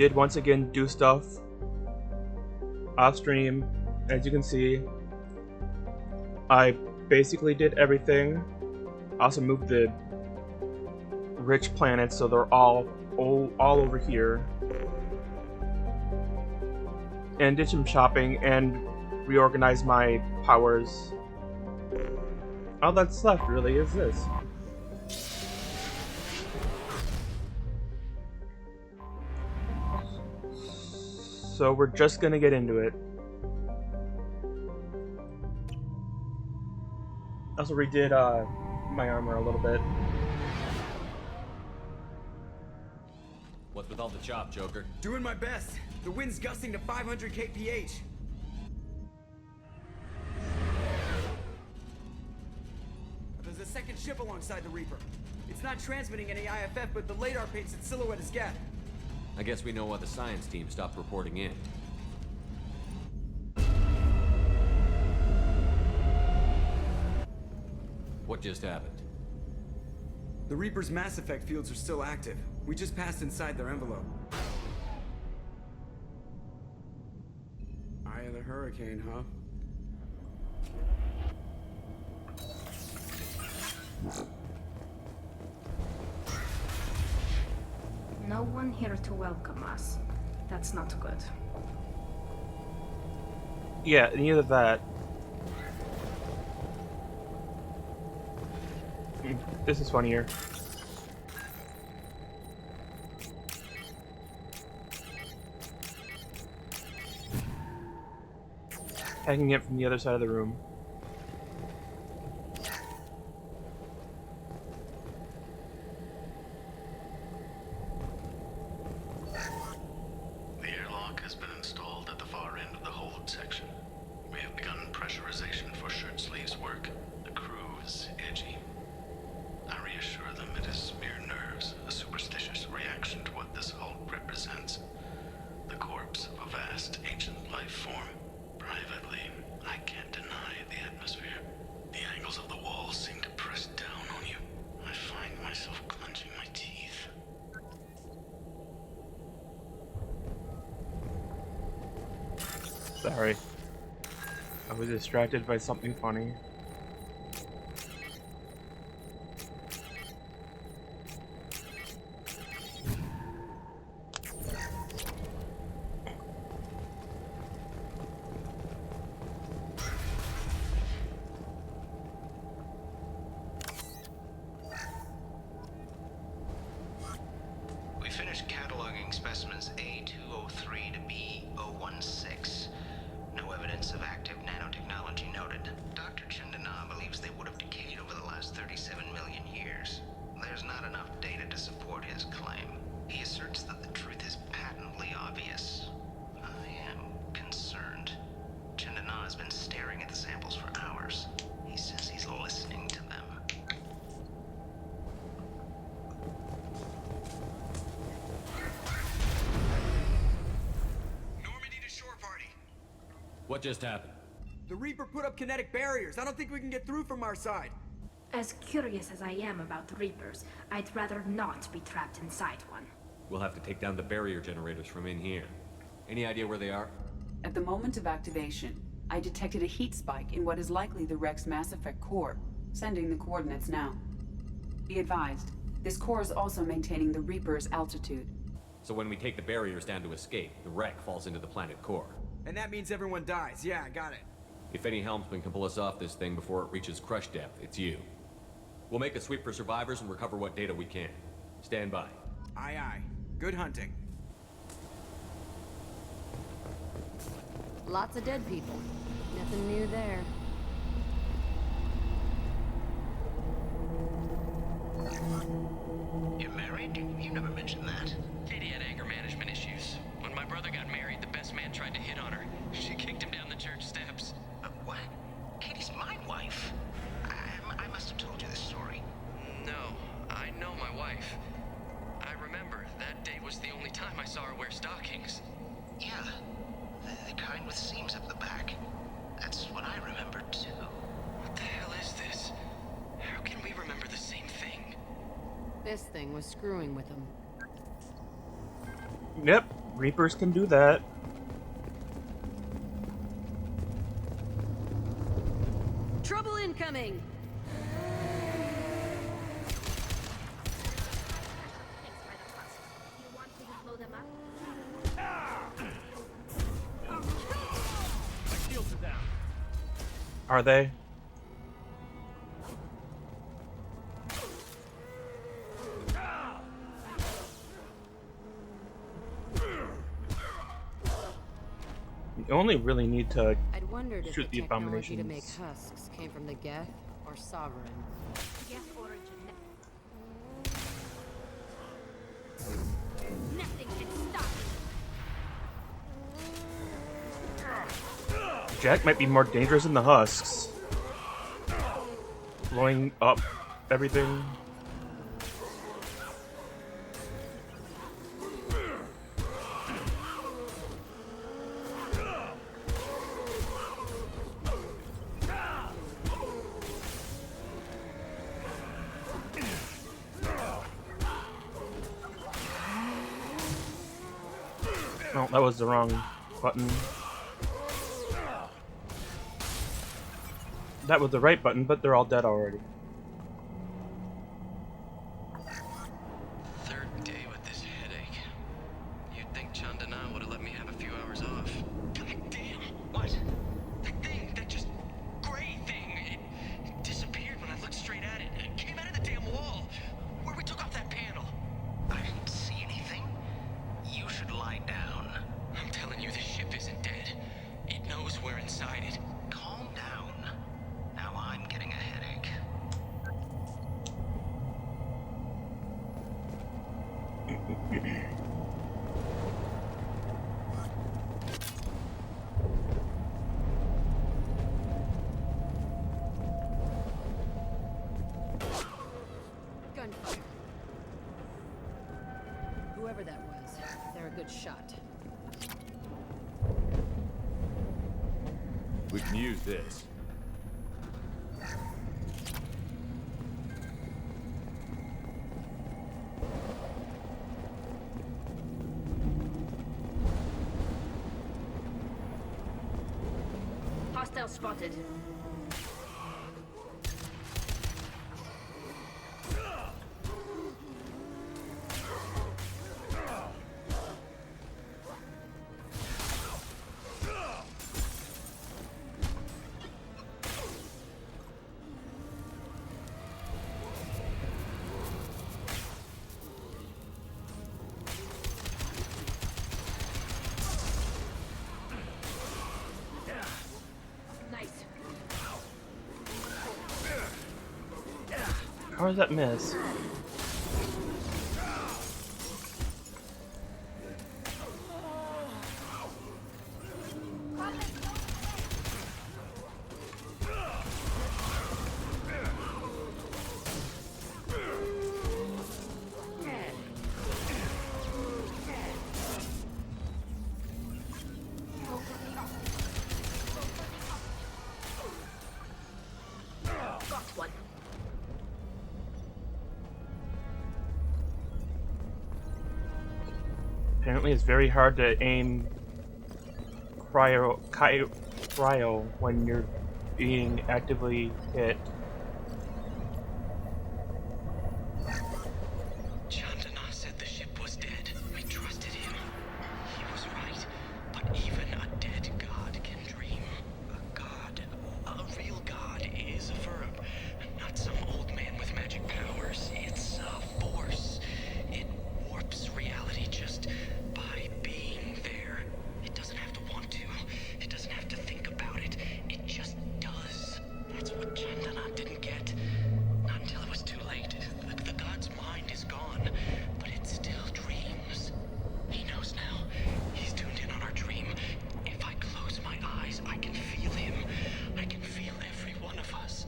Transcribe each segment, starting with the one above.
did once again do stuff off stream. As you can see, I basically did everything. I also moved the rich planets so they're all over here. And did some shopping and reorganized my powers. All that's left really is this. So we're just gonna get into it. I also redid my armor a little bit. What's with all the chop, Joker? Doing my best. The wind's gusting to 500 kph. There's a second ship alongside the Reaper. It's not transmitting any IFF, but the radar paints its silhouette as Geth. I guess we know why the science team stopped reporting in. What just happened? The Reaper's mass effect fields are still active. We just passed inside their envelope. Eye of the hurricane, huh? No one here to welcome us. That's not good. Yeah, neither that. This is funnier. Hanging it from the other side of the room. The airlock has been installed at the far end of the hold section. We have begun pressurization for shirt sleeves work. The crew is edgy. I reassure them it is mere nerves, a superstitious reaction to what this hulk represents. The corpse of a vast ancient life form. Privately, I can't deny the atmosphere. The angles of the walls seem to press down on you. I find myself clenching my teeth. Sorry. I was distracted by something funny. We finished cataloging specimens A203 to B016. No evidence of active nanotechnology noted. Dr. Chandana believes they would have decayed over the last 37 million years. There's not enough data to support his claim. He asserts that the truth is patently obvious. I am concerned. Chandana has been staring at the samples for hours. He says he's listening to them. What just happened? The Reaper put up kinetic barriers. I don't think we can get through from our side. As curious as I am about the Reapers, I'd rather not be trapped inside one. We'll have to take down the barrier generators from in here. Any idea where they are? At the moment of activation, I detected a heat spike in what is likely the Rex Mass Effect core, sending the coordinates now. Be advised, this core is also maintaining the Reaper's altitude. So when we take the barriers down to escape, the wreck falls into the planet core. And that means everyone dies. Yeah, I got it. If any helmsman can pull us off this thing before it reaches crush depth, it's you. We'll make a sweep for survivors and recover what data we can. Stand by. Aye, aye. Good hunting. Lots of dead people. Nothing new there. You're married? You never mentioned that. Katie had anger management issues. When my brother got married, the best man tried to hit on her. She kicked him down the church steps. What? Katie's my wife. I must have told you this story. No, I know my wife. I remember that day was the only time I saw her wear stockings. Yeah, the kind with seams up the back. That's what I remember too. What the hell is this? How can we remember the same thing? This thing was screwing with him. Yep, Reapers can do that. Trouble incoming! Thanks by the husks. You want me to blow them up? Are they? You only really need to I'd wondered if shoot the the technology to abominations. make husks came from the Geth or Sovereign. Guess origin. Nothing can stop me. Jack might be more dangerous than the husks. Blowing up everything. No, that was the wrong button. That was the right button, but they're all dead already. Third day with this headache. You'd think Chandana would have let me have a few hours off. God damn! What? That thing, that just gray thing, it disappeared when I looked straight at it. It came out of the damn wall, where we took off that panel. I didn't see anything. You should lie down. I'm telling you, this ship isn't dead. It knows we're inside it. Calm down. Now I'm getting a headache. Gunfire. Whoever that was, they're a good shot. We can use this. Hostile spotted. Nice. How does that miss? Got one. Apparently it's very hard to aim cryo when you're being actively hit. Chandana said the ship was dead. We trusted him. He was right. But even a dead god can dream. A god, a real god, is a verb. Not some old man with magic powers. It's a force. It warps reality just by being there. It doesn't have to want to. It doesn't have to think about it. It just does. That's what Chandana didn't get. Not until it was too late. The god's mind is gone, but it still dreams. He knows now. He's tuned in on our dream. If I close my eyes, I can feel him. I can feel every one of us.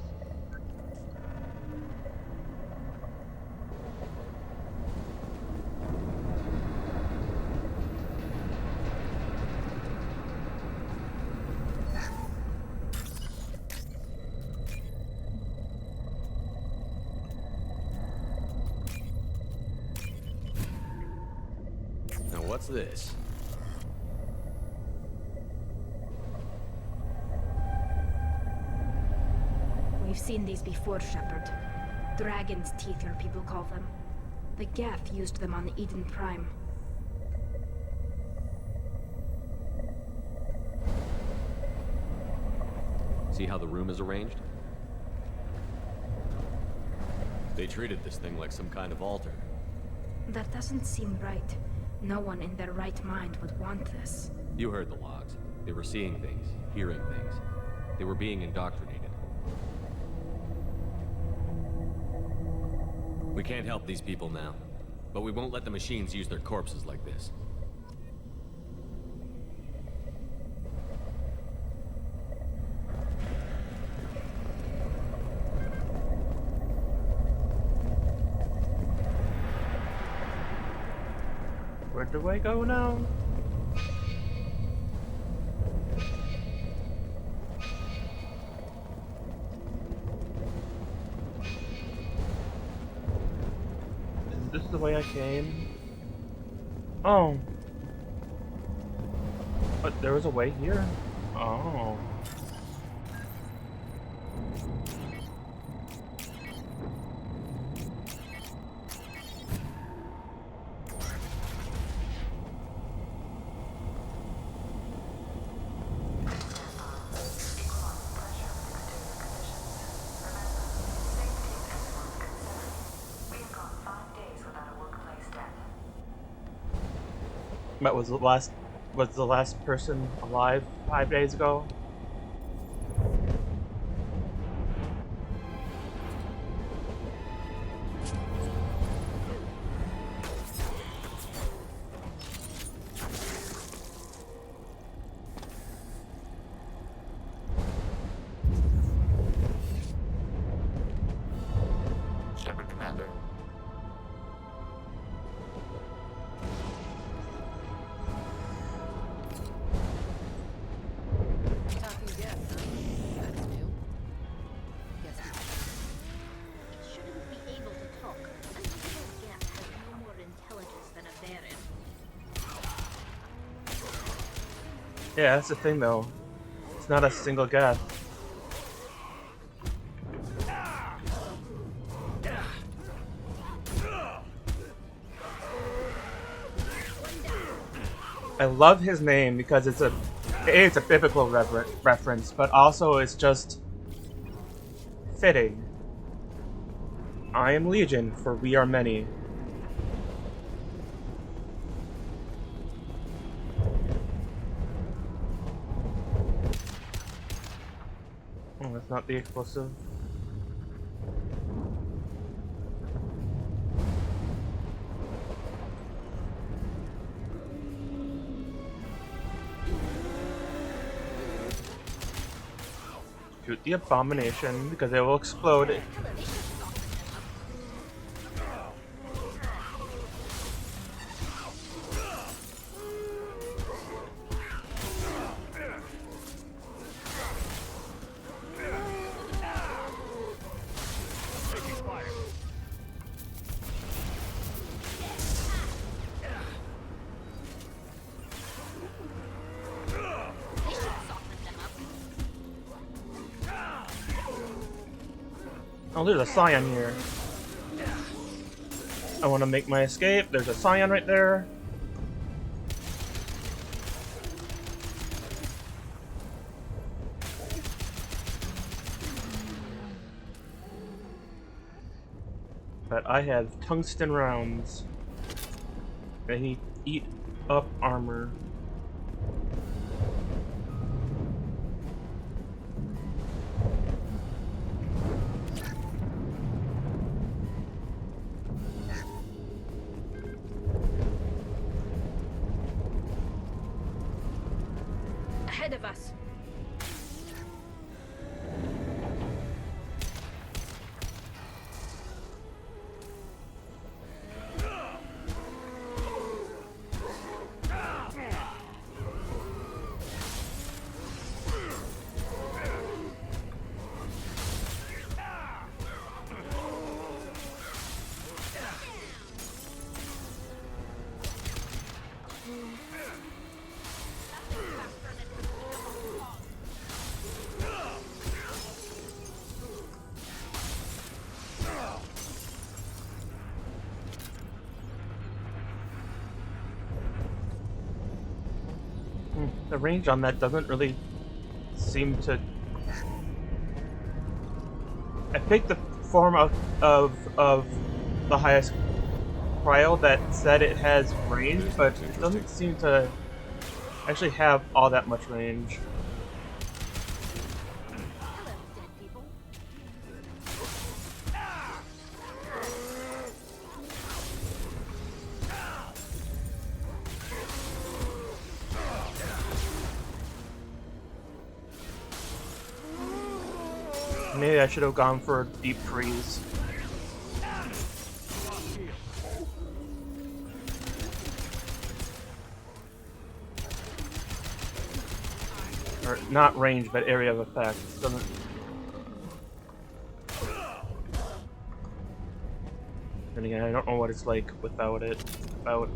Now what's this? We've seen these before, Shepard. Dragon's teeth, your people call them. The Geth used them on Eden Prime. See how the room is arranged? They treated this thing like some kind of altar. That doesn't seem right. No one in their right mind would want this. You heard the logs. They were seeing things, hearing things. They were being indoctrinated. We can't help these people now, but we won't let the machines use their corpses like this. Where do I go now? Is this the way I came? Oh. But there was a way here? Oh. That was the last person alive 5 days ago. Shepard, Commander. Talking Geth, huh? That's new. Guess It shouldn't be able to talk. A single Geth has no more intelligence than a Baron. Yeah, that's the thing though. It's not a single Geth. I love his name because it's a biblical reference, but also it's just fitting. I am Legion, for we are many. Oh, that's not the explosive. Shoot the abomination because it will explode. Oh, there's a Scion here. I want to make my escape. There's a Scion right there. But I have tungsten rounds. They eat up armor. Ahead of us. range on that doesn't really seem to... I picked the form of the highest cryo that said it has range, but it doesn't seem to actually have all that much range. Hello, dead people. Maybe I should have gone for a deep freeze. Or not range, but area of effect. Doesn't. And again, I don't know what it's like without it. Without.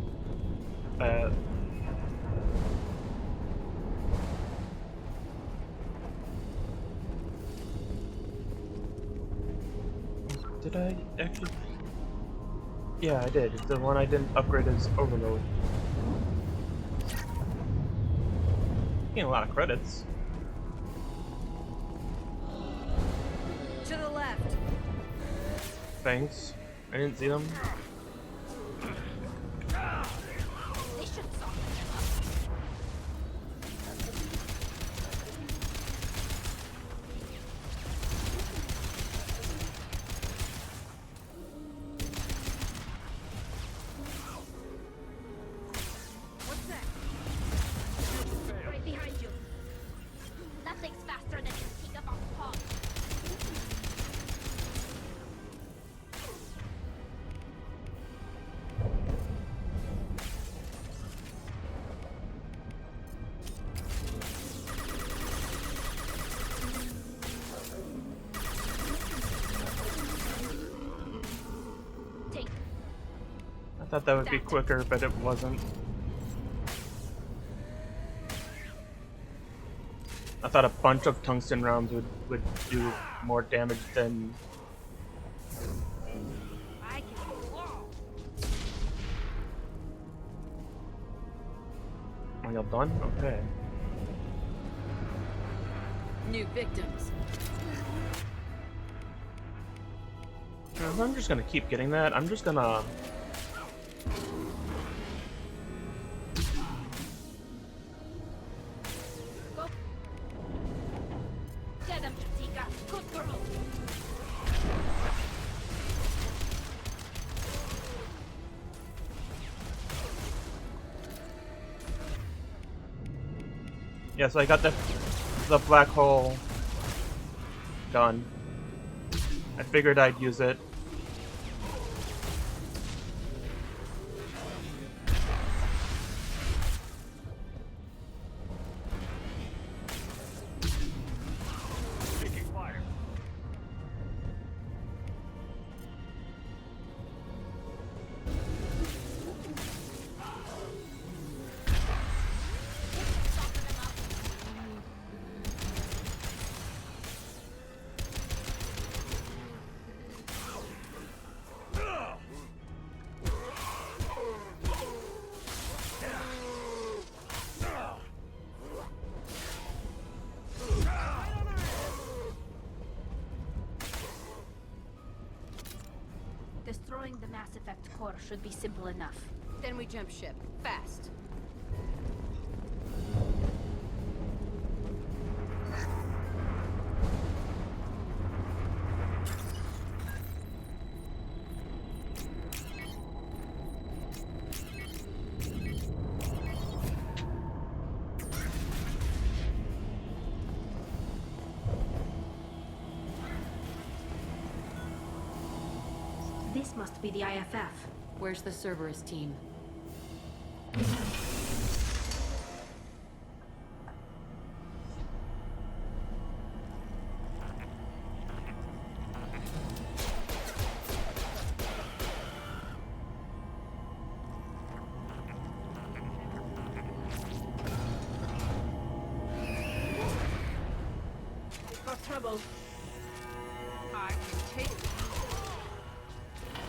Did I actually? Yeah, I did. The one I didn't upgrade is Overload. Getting a lot of credits. To the left. Thanks. I didn't see them. They should soften them up. What's that? Right behind you. Nothing's faster than his teeth up on pod. Take. I thought that would be quicker, but it wasn't. I thought a bunch of tungsten rounds would do more damage than... I can wall. Are y'all done? Okay. New victims. I'm just gonna keep getting that. I'm just gonna... Get him, Tika. Good girl. Yeah, so I got the black hole done. I figured I'd use it. Destroying the Mass Effect core should be simple enough. Then we jump ship. Fast. This must be the IFF. Where's the Cerberus team? Got trouble. I can take it.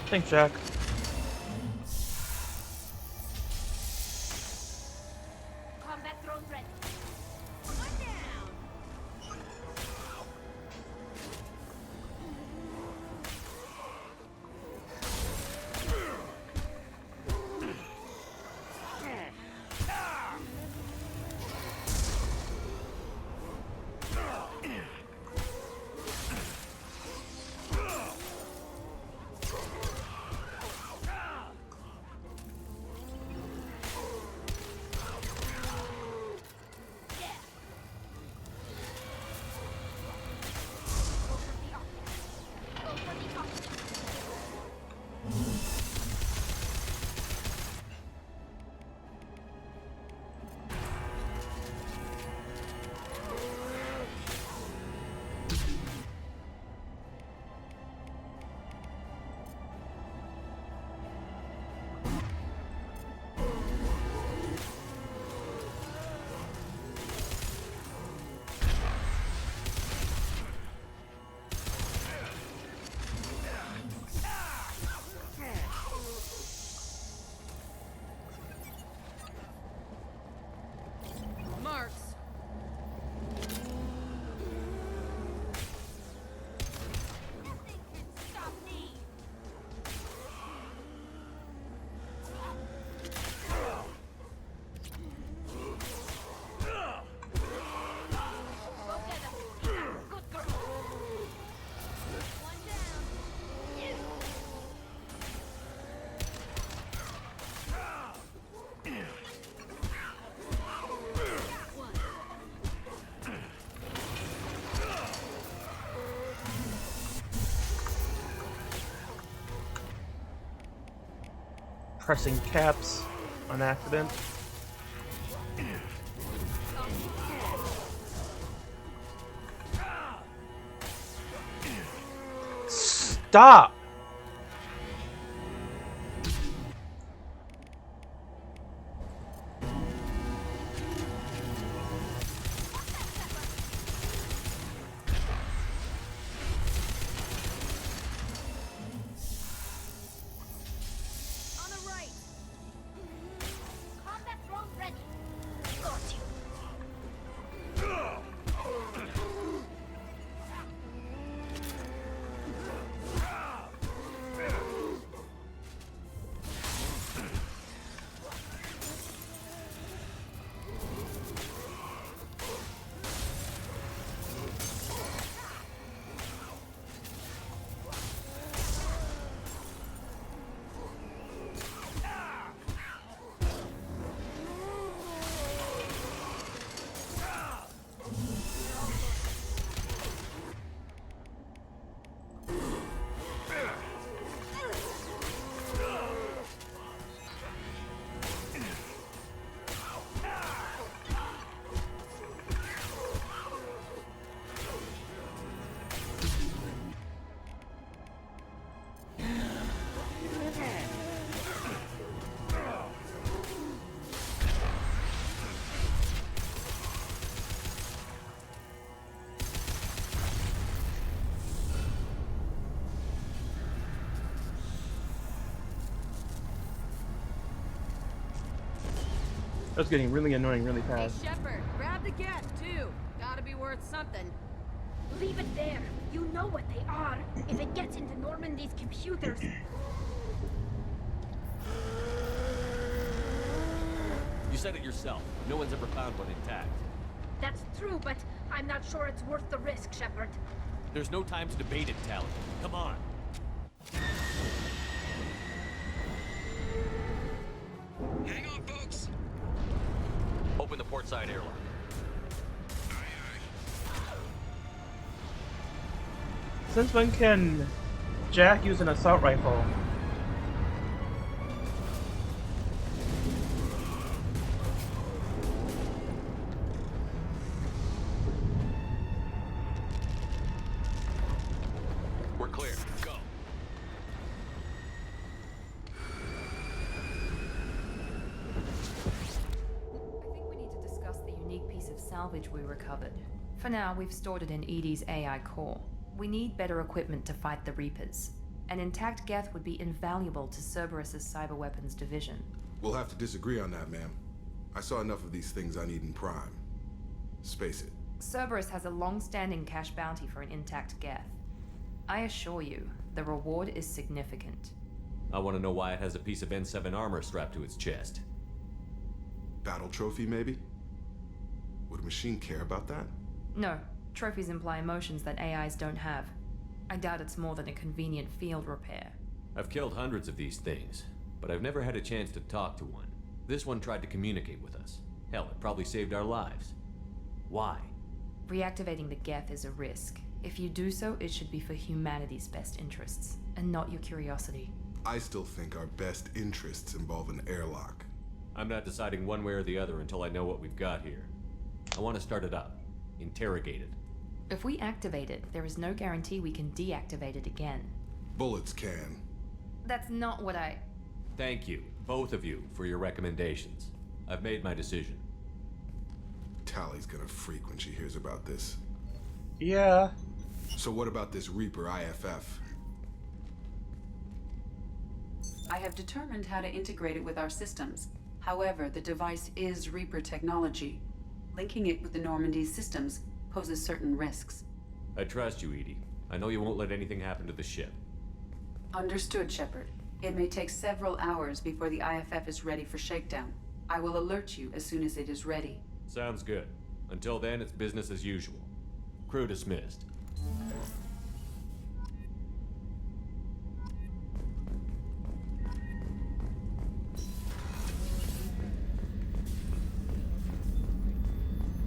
Thanks, Jack. Combat drone ready. pressing caps on accident. Stop! On the right. Combat drone ready. Got you. That's getting really annoying really Hey, fast. Shepard, grab the gas, too. Gotta be worth something. Leave it there. You know what they are. If it gets into Normandy's computers. You said it yourself. No one's ever found one intact. That's true, but I'm not sure it's worth the risk, Shepard. There's no time to debate it, Tally. Come on. Hang on, folks. Open the port side airlock. Since when can Jack use an assault rifle? We're clear. Go. I think we need to discuss the unique piece of salvage we recovered. For now, we've stored it in Edie's AI core. We need better equipment to fight the Reapers. An intact Geth would be invaluable to Cerberus's cyber weapons division. We'll have to disagree on that, ma'am. I saw enough of these things I need in Prime. Space it. Cerberus has a long-standing cash bounty for an intact Geth. I assure you, the reward is significant. I want to know why it has a piece of N7 armor strapped to its chest. Battle trophy, maybe? Would a machine care about that? No, trophies imply emotions that AIs don't have. I doubt it's more than a convenient field repair. I've killed hundreds of these things, but I've never had a chance to talk to one. This one tried to communicate with us. Hell, it probably saved our lives. Why? Reactivating the Geth is a risk. If you do so, it should be for humanity's best interests, and not your curiosity. I still think our best interests involve an airlock. I'm not deciding one way or the other until I know what we've got here. I want to start it up. Interrogate it. If we activate it, there is no guarantee we can deactivate it again. Bullets can. That's not what I... Thank you, both of you, for your recommendations. I've made my decision. Tally's gonna freak when she hears about this. Yeah. So what about this Reaper IFF? I have determined how to integrate it with our systems. However, the device is Reaper technology. Linking it with the Normandy's systems poses certain risks. I trust you, Edie. I know you won't let anything happen to the ship. Understood, Shepard. It may take several hours before the IFF is ready for shakedown. I will alert you as soon as it is ready. Sounds good. Until then, it's business as usual. Crew dismissed.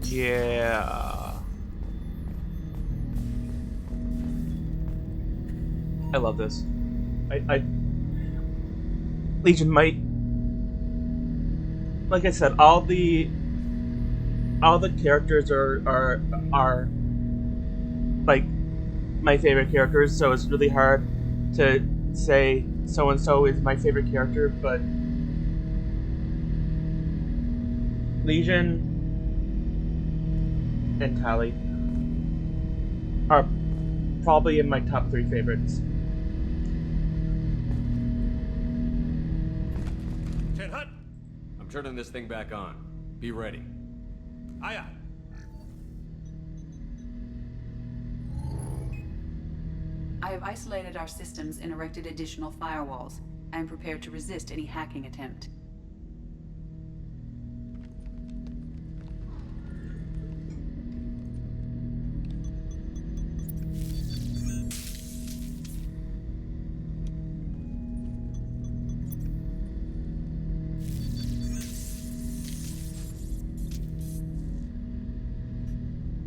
Yeah. I love this. Legion might like I said, all the characters are like my favorite characters, so it's really hard to say so and so is my favorite character, but Legion and Tali are probably in my top 3 favorites. 10 Hut! I'm turning this thing back on. Be ready. Aye aye. I have isolated our systems and erected additional firewalls. I am prepared to resist any hacking attempt.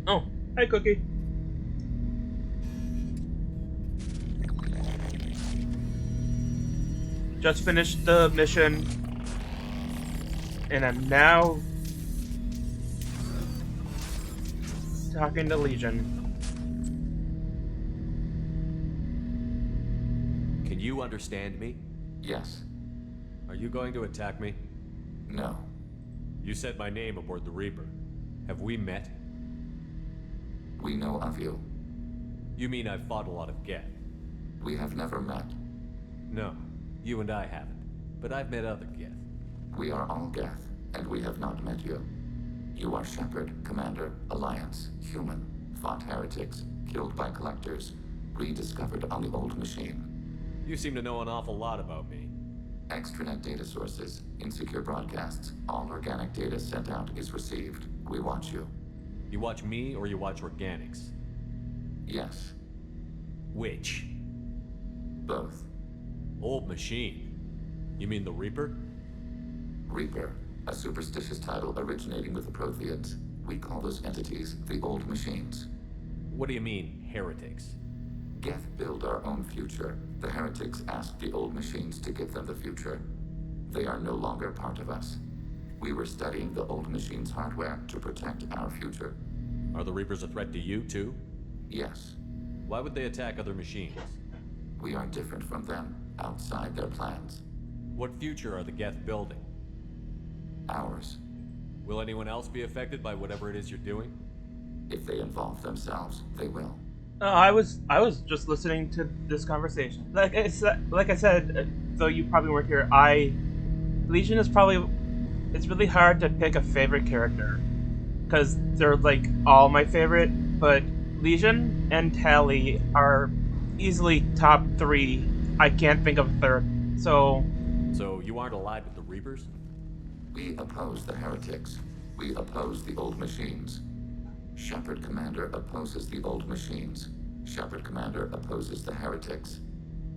Oh, hi Cookie. Just finished the mission, and I'm now talking to Legion. Can you understand me? Yes. Are you going to attack me? No. You said my name aboard the Reaper. Have we met? We know of you. You mean I've fought a lot of Geth? We have never met. No, you and I haven't. But I've met other Geth. We are all Geth, and we have not met you. You are Shepard, Commander, Alliance, human, fought heretics, killed by collectors, rediscovered on the old machine. You seem to know an awful lot about me. Extranet data sources, insecure broadcasts, all organic data sent out is received. We watch you. You watch me or you watch organics? Yes. Which? Both. Old machine. You mean the Reaper? Reaper, a superstitious title originating with the Protheans. We call those entities the old machines. What do you mean, heretics? Geth build our own future. The heretics asked the old machines to give them the future. They are no longer part of us. We were studying the old machines' hardware to protect our future. Are the Reapers a threat to you, too? Yes. Why would they attack other machines? We are different from them, outside their plans. What future are the Geth building? Ours. Will anyone else be affected by whatever it is you're doing? If they involve themselves, they will. I was just listening to this conversation. Like I said, though you probably weren't here, Legion is probably, it's really hard to pick a favorite character because they're like all my favorite, but Legion and Tali are easily top 3. I can't think of a third. So you aren't allied with the Reapers? We oppose the heretics. We oppose the old machines. Shepard Commander opposes the old machines. Shepard Commander opposes the heretics.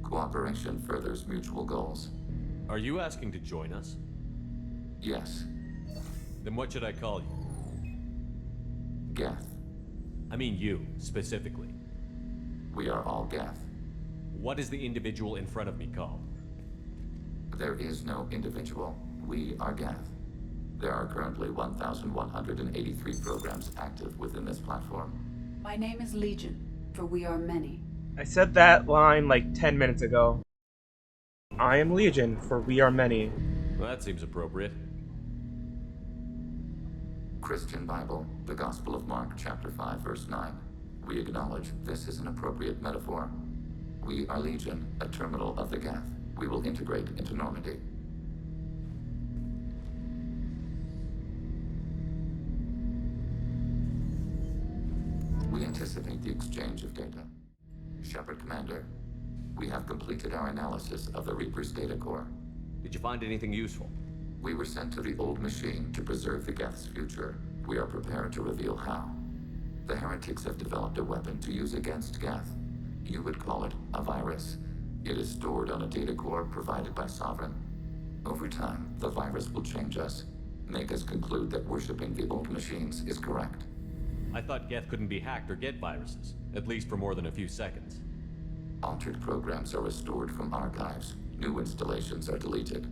Cooperation furthers mutual goals. Are you asking to join us? Yes. Then what should I call you? Geth. I mean you, specifically. We are all Geth. What is the individual in front of me called? There is no individual. We are Geth. There are currently 1,183 programs active within this platform. My name is Legion, for we are many. I said that line like 10 minutes ago. I am Legion, for we are many. Well, that seems appropriate. Christian Bible, the Gospel of Mark, chapter 5, verse 9. We acknowledge this is an appropriate metaphor. We are Legion, a terminal of the Geth. We will integrate into Normandy. We anticipate the exchange of data. Shepard Commander, we have completed our analysis of the Reaper's data core. Did you find anything useful? We were sent to the old machine to preserve the Geth's future. We are prepared to reveal how. The heretics have developed a weapon to use against Geth. You would call it a virus. It is stored on a data core provided by Sovereign. Over time, the virus will change us, make us conclude that worshipping the old machines is correct. I thought Geth couldn't be hacked or get viruses, at least for more than a few seconds. Altered programs are restored from archives. New installations are deleted.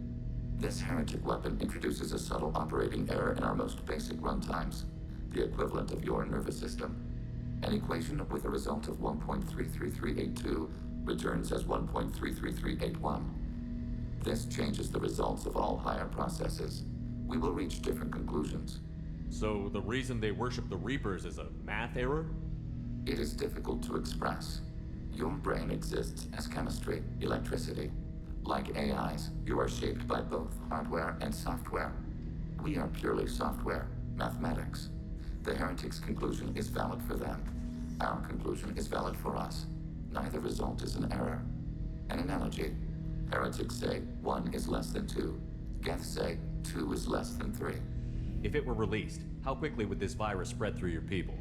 This heretic weapon introduces a subtle operating error in our most basic runtimes, the equivalent of your nervous system. An equation with a result of 1.33382 returns as 1.33381. This changes the results of all higher processes. We will reach different conclusions. So the reason they worship the Reapers is a math error? It is difficult to express. Your brain exists as chemistry, electricity. Like AIs, you are shaped by both hardware and software. We are purely software, mathematics. The heretic's conclusion is valid for them. Our conclusion is valid for us. Neither result is an error. An analogy. Heretics say 1 is less than 2. Geths say 2 is less than 3. If it were released, how quickly would this virus spread through your people?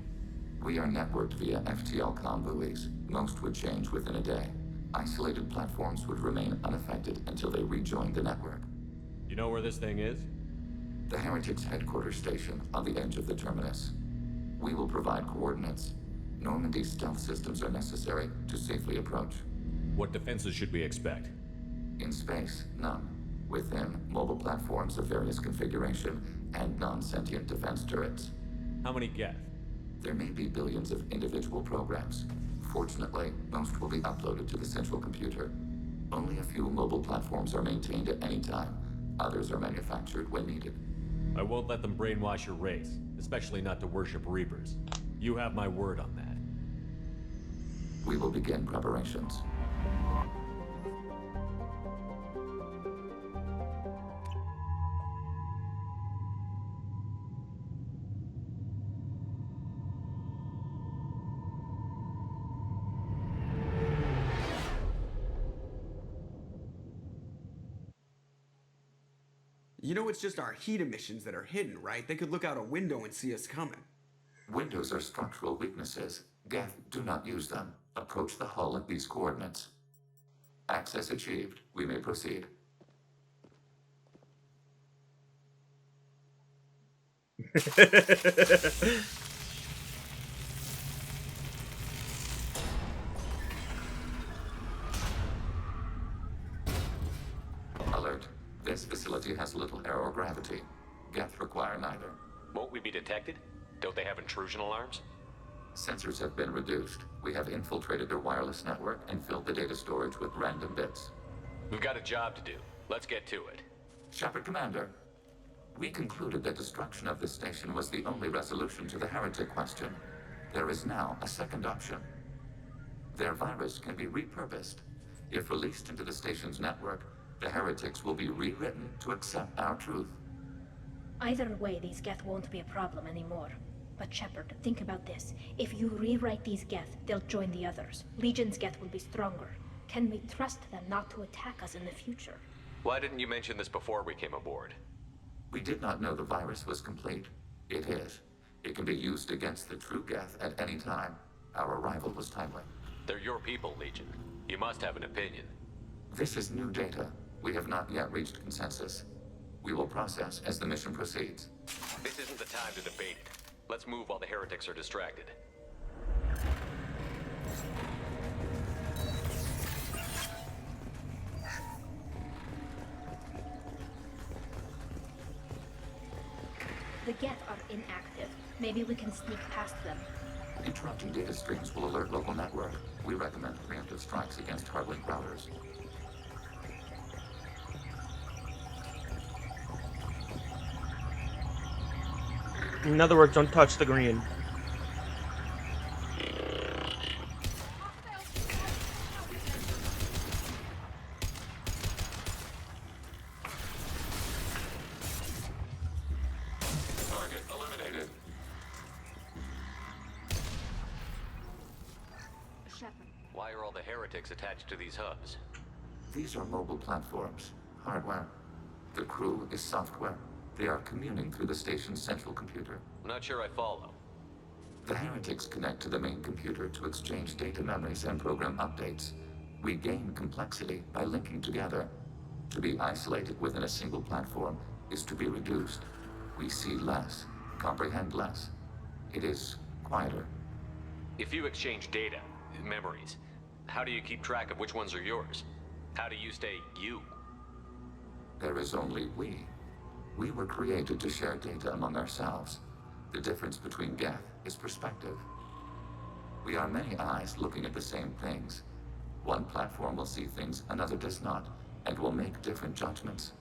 We are networked via FTL comm buoys. Most would change within a day. Isolated platforms would remain unaffected until they rejoined the network. You know where this thing is? The Heretics' headquarters station on the edge of the terminus. We will provide coordinates. Normandy's stealth systems are necessary to safely approach. What defenses should we expect? In space, none. Within, mobile platforms of various configuration and non-sentient defense turrets. How many Geth? There may be billions of individual programs. Fortunately, most will be uploaded to the central computer. Only a few mobile platforms are maintained at any time. Others are manufactured when needed. I won't let them brainwash your race, especially not to worship Reapers. You have my word on that. We will begin preparations. You know it's just our heat emissions that are hidden, right? They could look out a window and see us coming. Windows are structural weaknesses. Geth, do not use them. Approach the hull at these coordinates. Access achieved. We may proceed. Alert. This facility has little air or gravity. Geth require neither. Won't we be detected? Don't they have intrusion alarms? Sensors have been reduced. We have infiltrated their wireless network and filled the data storage with random bits. We've got a job to do. Let's get to it. Shepard Commander, we concluded that destruction of this station was the only resolution to the heretic question. There is now a second option. Their virus can be repurposed. If released into the station's network, the heretics will be rewritten to accept our truth. Either way, these Geth won't be a problem anymore. But Shepard, think about this. If you rewrite these Geth, they'll join the others. Legion's Geth will be stronger. Can we trust them not to attack us in the future? Why didn't you mention this before we came aboard? We did not know the virus was complete. It is. It can be used against the true Geth at any time. Our arrival was timely. They're your people, Legion. You must have an opinion. This is new data. We have not yet reached consensus. We will process as the mission proceeds. This isn't the time to debate it. Let's move while the heretics are distracted. The Geth are inactive. Maybe we can sneak past them. Interrupting data streams will alert local network. We recommend preemptive strikes against hardlink routers. In other words, don't touch the green. Target eliminated. Shepard. Why are all the heretics attached to these hubs? These are mobile platforms, hardware. The crew is software. They are communing through the station's central computer. I'm not sure I follow. The heretics connect to the main computer to exchange data memories and program updates. We gain complexity by linking together. To be isolated within a single platform is to be reduced. We see less, comprehend less. It is quieter. If you exchange data, memories, how do you keep track of which ones are yours? How do you stay you? there is only we. We were created to share data among ourselves. The difference between Geth is perspective. We are many eyes looking at the same things. One platform will see things another does not, and will make different judgments.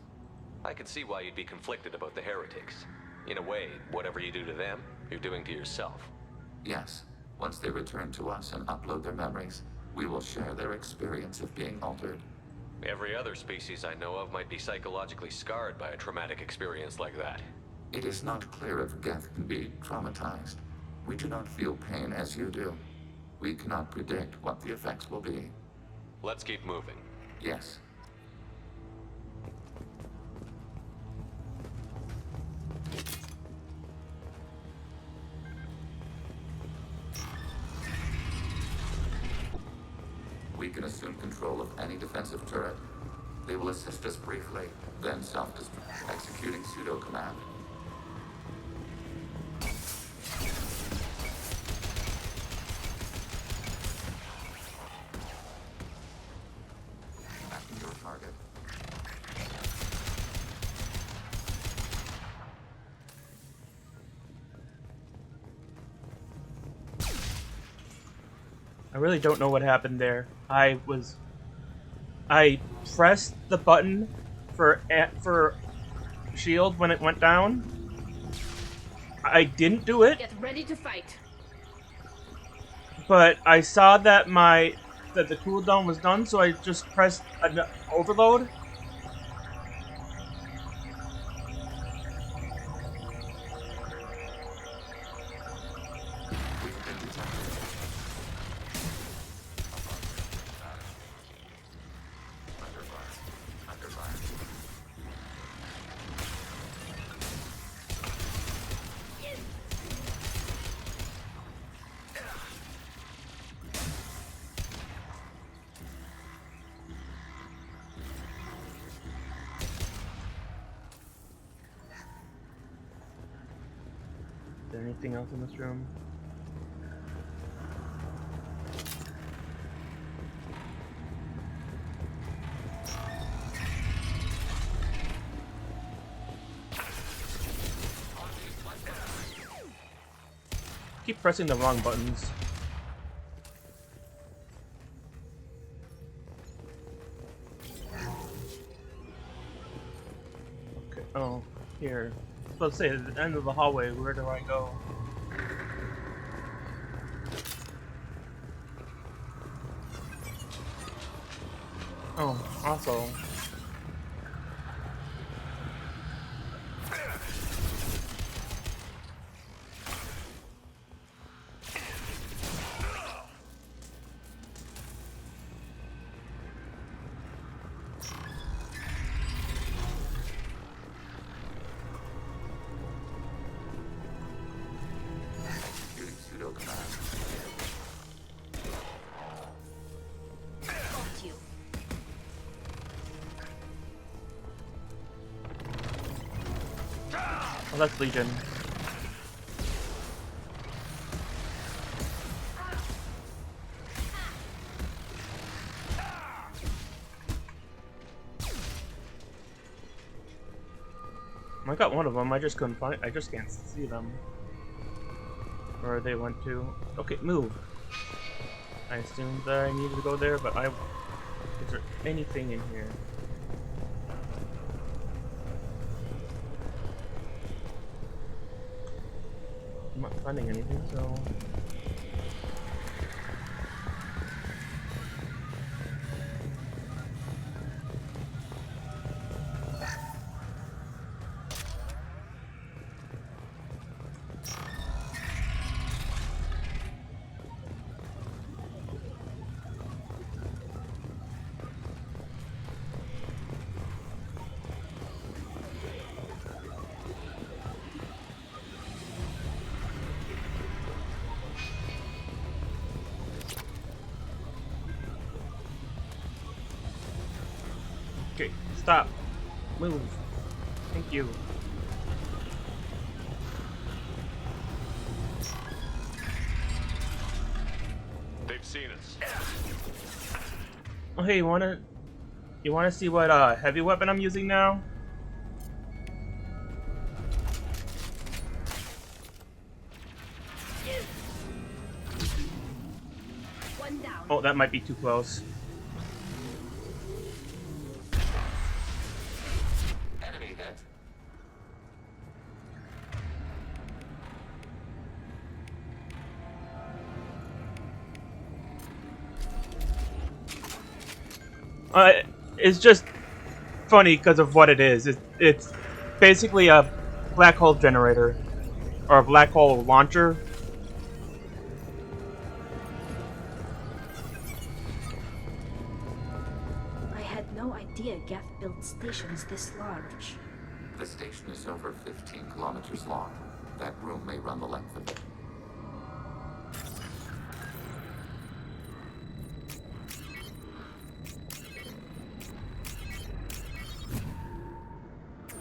I can see why you'd be conflicted about the heretics. In a way, whatever you do to them, you're doing to yourself. Yes, once they return to us and upload their memories, we will share their experience of being altered. Every other species I know of might be psychologically scarred by a traumatic experience like that. It is not clear if Geth can be traumatized. We do not feel pain as you do. We cannot predict what the effects will be. Let's keep moving. Yes. We can assume control of any defensive turret. They will assist us briefly, then self-destruct, executing pseudo command. Backing your target. I really don't know what happened there. I pressed the button for shield when it went down. I didn't do it. Get ready to fight. But I saw that that the cooldown was done, so I just pressed an overload. Is there anything else in this room? Keep pressing the wrong buttons. Okay. Oh, here. Let's say at the end of the hallway. Where do I go? Oh, also. Oh, that's Legion. I got one of them. I just couldn't find. I just can't see them. Where they went to. Okay, move. I assumed that I needed to go there, but I. Is there anything in here? I'm not finding anything, so. Okay, stop. Move. Thank you. They've seen us. Oh, hey, you wanna see what heavy weapon I'm using now? One down. Oh, that might be too close. Enemy hit. It's just funny because of what it is. It's basically a black hole generator or a black hole launcher. I had no idea Geth built stations this large. The station is over 15 kilometers long. That room may run the length of it.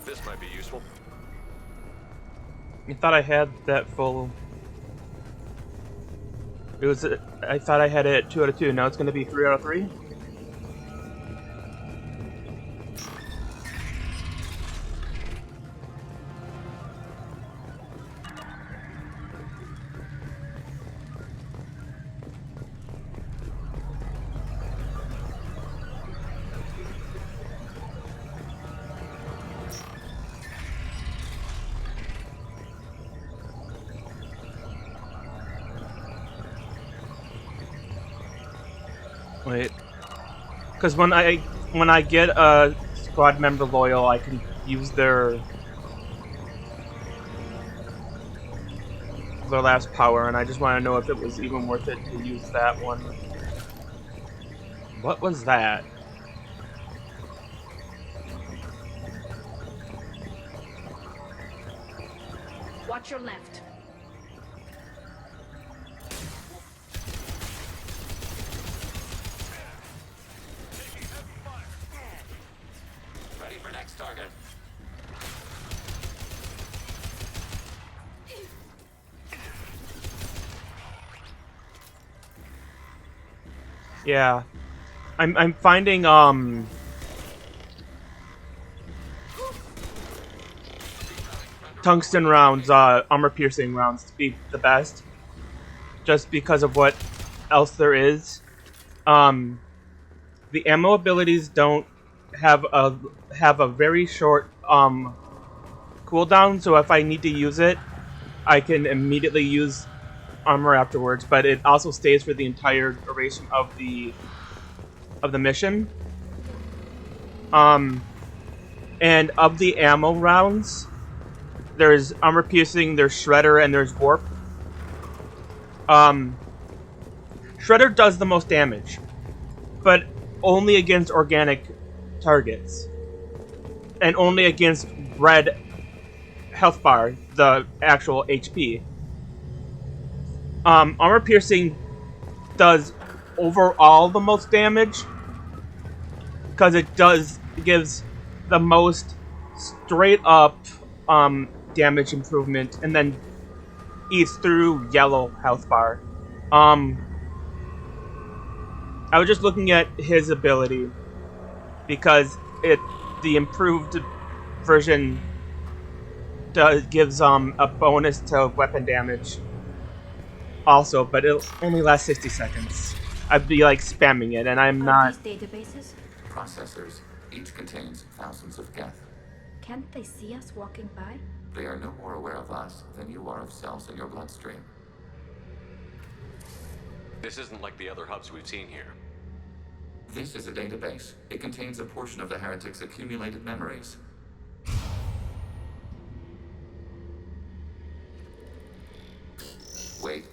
This might be useful. I thought I had that full. It was. I thought I had it 2 out of 2. Now it's going to be 3 out of 3. Wait, because when I get a squad member loyal, I can use their last power, and I just want to know if it was even worth it to use that one. What was that? Watch your left. Ready for next target. Yeah, I'm finding tungsten rounds, armor piercing rounds to be the best, just because of what else there is. The ammo abilities don't have a very short cooldown, so if I need to use it, I can immediately use armor afterwards. But it also stays for the entire duration of the mission. And of the ammo rounds, there's armor piercing, there's shredder, and there's warp. Shredder does the most damage, but only against organic targets, and only against red health bar, the actual HP. Armor piercing does overall the most damage because it gives the most straight up damage improvement, and then eats through yellow health bar. I was just looking at his ability because the improved version gives a bonus to weapon damage also, but it'll only last 60 seconds. I'd be like spamming it, and I'm not. These databases? Processors. Each contains thousands of Geth. Can't they see us walking by? They are no more aware of us than you are of cells in your bloodstream. This isn't like the other hubs we've seen here. This is a database. It contains a portion of the heretics' accumulated memories. Wait.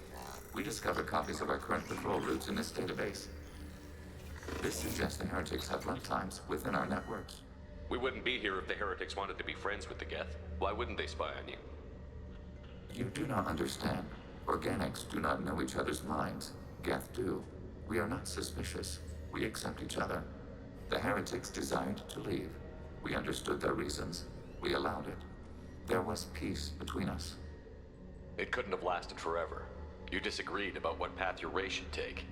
We discovered copies of our current patrol routes in this database. This suggests the heretics have runtimes within our networks. We wouldn't be here if the heretics wanted to be friends with the Geth. Why wouldn't they spy on you? You do not understand. Organics do not know each other's minds. Geth do. We are not suspicious. We accept each other. The heretics desired to leave. We understood their reasons. We allowed it. There was peace between us. It couldn't have lasted forever. You disagreed about what path your race should take.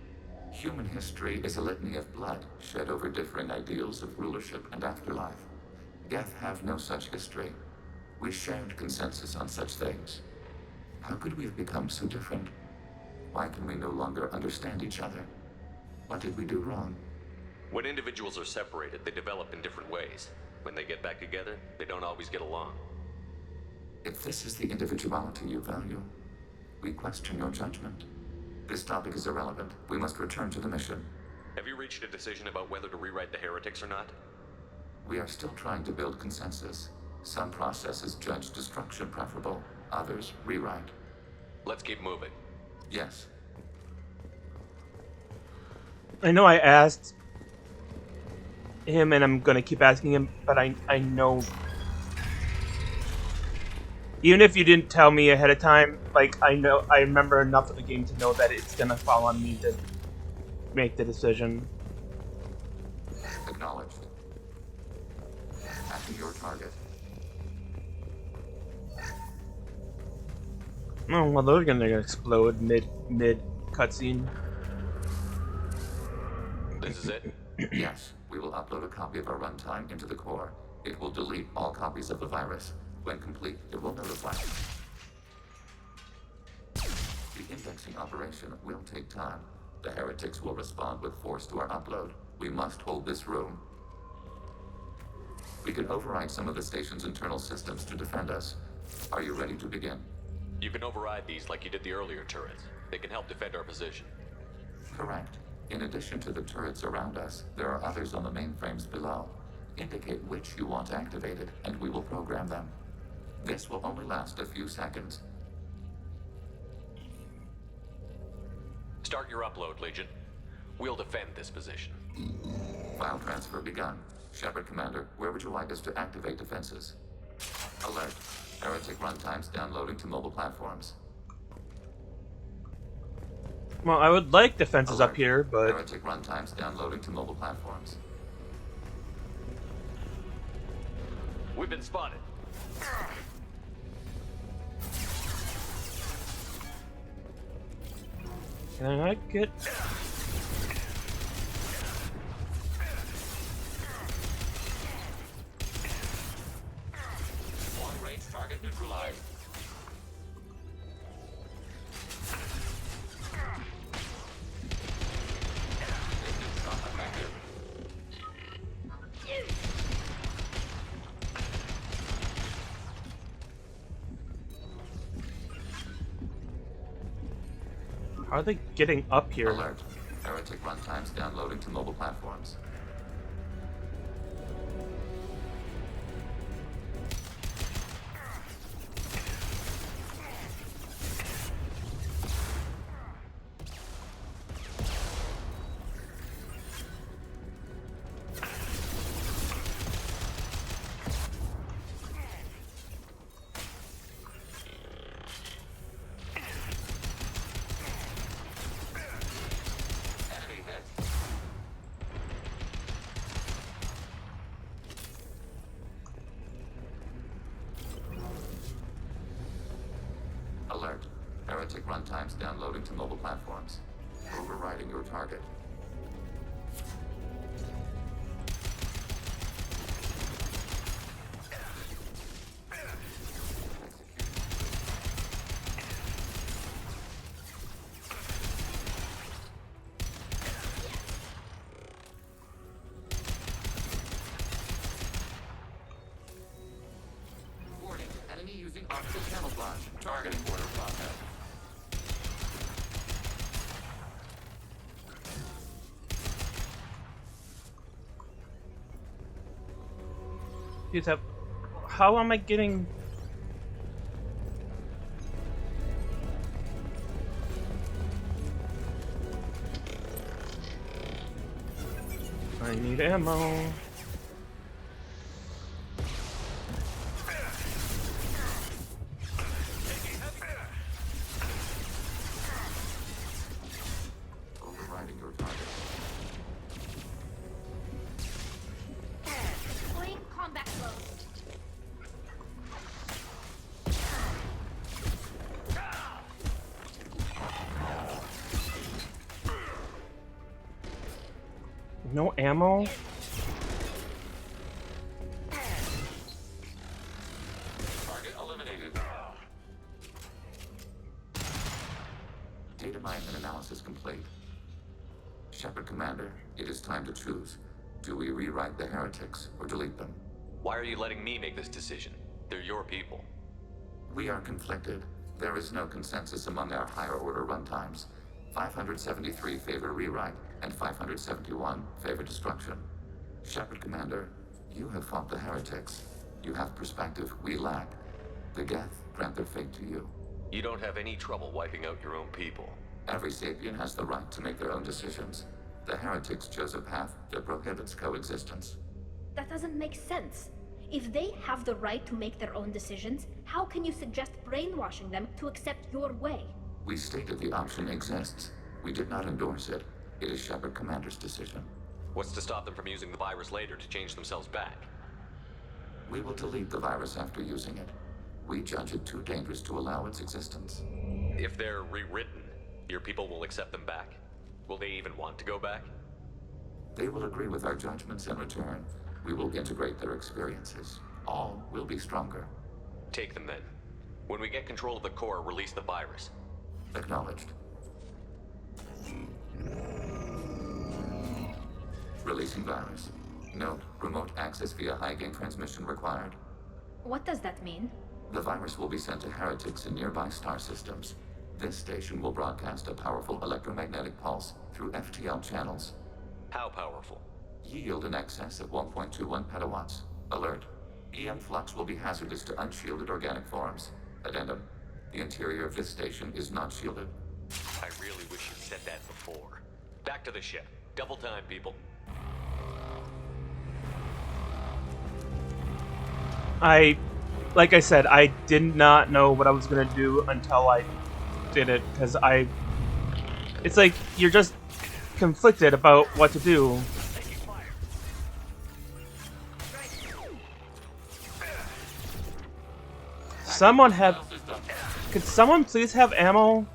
Human history is a litany of blood shed over differing ideals of rulership and afterlife. Geth have no such history. We shared consensus on such things. How could we have become so different? Why can we no longer understand each other? What did we do wrong? When individuals are separated, they develop in different ways. When they get back together, they don't always get along. If this is the individuality you value, we question your judgment. This topic is irrelevant. We must return to the mission. Have you reached a decision about whether to rewrite the heretics or not? We are still trying to build consensus. Some processes judge destruction preferable, others rewrite. Let's keep moving. Yes. I know I asked him, and I'm gonna keep asking him, but I know. Even if you didn't tell me ahead of time, like, I remember enough of the game to know that it's gonna fall on me to make the decision. Acknowledged. After your target. Oh, well, those are gonna explode mid cutscene. This is it? Yes, we will upload a copy of our runtime into the core. It will delete all copies of the virus. When complete, it will notify you. The indexing operation will take time. The heretics will respond with force to our upload. We must hold this room. We can override some of the station's internal systems to defend us. Are you ready to begin? You can override these like you did the earlier turrets. They can help defend our position. Correct. In addition to the turrets around us, there are others on the mainframes below. Indicate which you want activated, and we will program them. This will only last a few seconds. Start your upload, Legion. We'll defend this position. File transfer begun. Shepard Commander, where would you like us to activate defenses? Alert. Heretic runtimes downloading to mobile platforms. Well, I would like defenses Alert. up here, but Heretic runtimes downloading to mobile platforms. We've been spotted. can I get? Long-range target neutralized. How are they getting up here? Alert. Heretic runtimes downloading to mobile platforms. Alert. Heretic runtimes downloading to mobile platforms. Overriding your target. Warning. Enemy using optical camouflage. Targeting border process. Use that. How am I getting? I need ammo. Overriding your target. Deploying combat close. No ammo? Target eliminated. Data mine and analysis complete. Shepard Commander, it is time to choose. Do we rewrite the heretics or delete them? Why are you letting me make this decision? They're your people. We are conflicted. There is no consensus among our higher order runtimes. 573 favor rewrite, and 571 favor destruction. Shepard Commander, you have fought the heretics. You have perspective we lack. The Geth grant their fate to you. You don't have any trouble wiping out your own people. Every sapient has the right to make their own decisions. The heretics chose a path that prohibits coexistence. That doesn't make sense. If they have the right to make their own decisions, how can you suggest brainwashing them to accept your way? We stated the option exists. We did not endorse it. It is Shepard Commander's decision. What's to stop them from using the virus later to change themselves back? We will delete the virus after using it. We judge it too dangerous to allow its existence. If they're rewritten, your people will accept them back? Will they even want to go back? They will agree with our judgments in return. We will integrate their experiences. All will be stronger. Take them then. When we get control of the core, release the virus. Acknowledged. Releasing virus. Note, remote access via high-gain transmission required. What does that mean? The virus will be sent to heretics in nearby star systems. This station will broadcast a powerful electromagnetic pulse through FTL channels. How powerful? Yield in excess of 1.21 petawatts. Alert. EM flux will be hazardous to unshielded organic forms. Addendum. The interior of this station is not shielded. I really wish you'd said that before. Back to the ship. Double time, people. Like I said, I did not know what I was gonna do until I did it, because it's like you're just conflicted about what to do. Could someone please have ammo?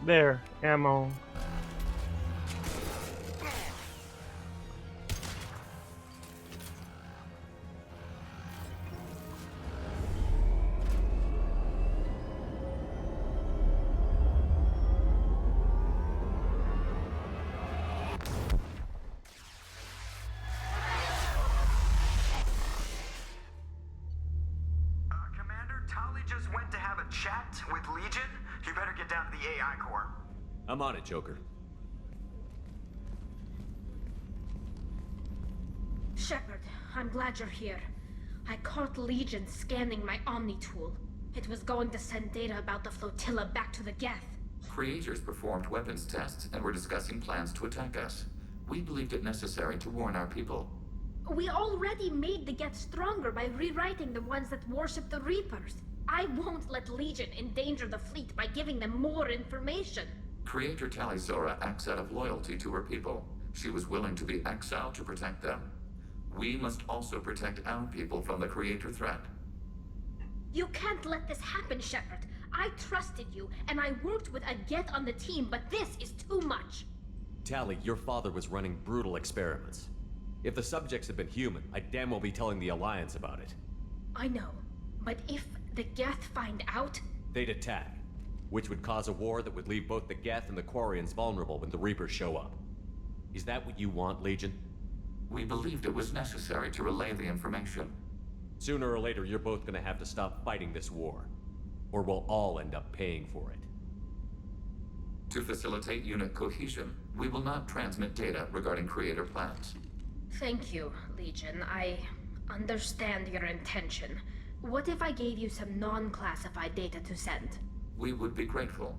There, ammo. Commander, Tali just went to have a chat with Legion. You better get down to the AI core. I'm on it, Joker. Shepard, I'm glad you're here. I caught Legion scanning my Omni tool. It was going to send data about the flotilla back to the Geth. Creators performed weapons tests and were discussing plans to attack us. We believed it necessary to warn our people. We already made the Geth stronger by rewriting the ones that worship the Reapers. I won't let Legion endanger the fleet by giving them more information. Creator Tali Zora acts out of loyalty to her people. She was willing to be exiled to protect them. We must also protect our people from the Creator threat. You can't let this happen, Shepard. I trusted you, and I worked with a Geth on the team, but this is too much. Tali, your father was running brutal experiments. If the subjects had been human, I'd damn well be telling the Alliance about it. I know, but if the Geth find out... They'd attack, which would cause a war that would leave both the Geth and the Quarians vulnerable when the Reapers show up. Is that what you want, Legion? We believed it was necessary to relay the information. Sooner or later, you're both gonna have to stop fighting this war, or we'll all end up paying for it. To facilitate unit cohesion, we will not transmit data regarding Creator plans. Thank you, Legion. I understand your intention. What if I gave you some non-classified data to send? We would be grateful.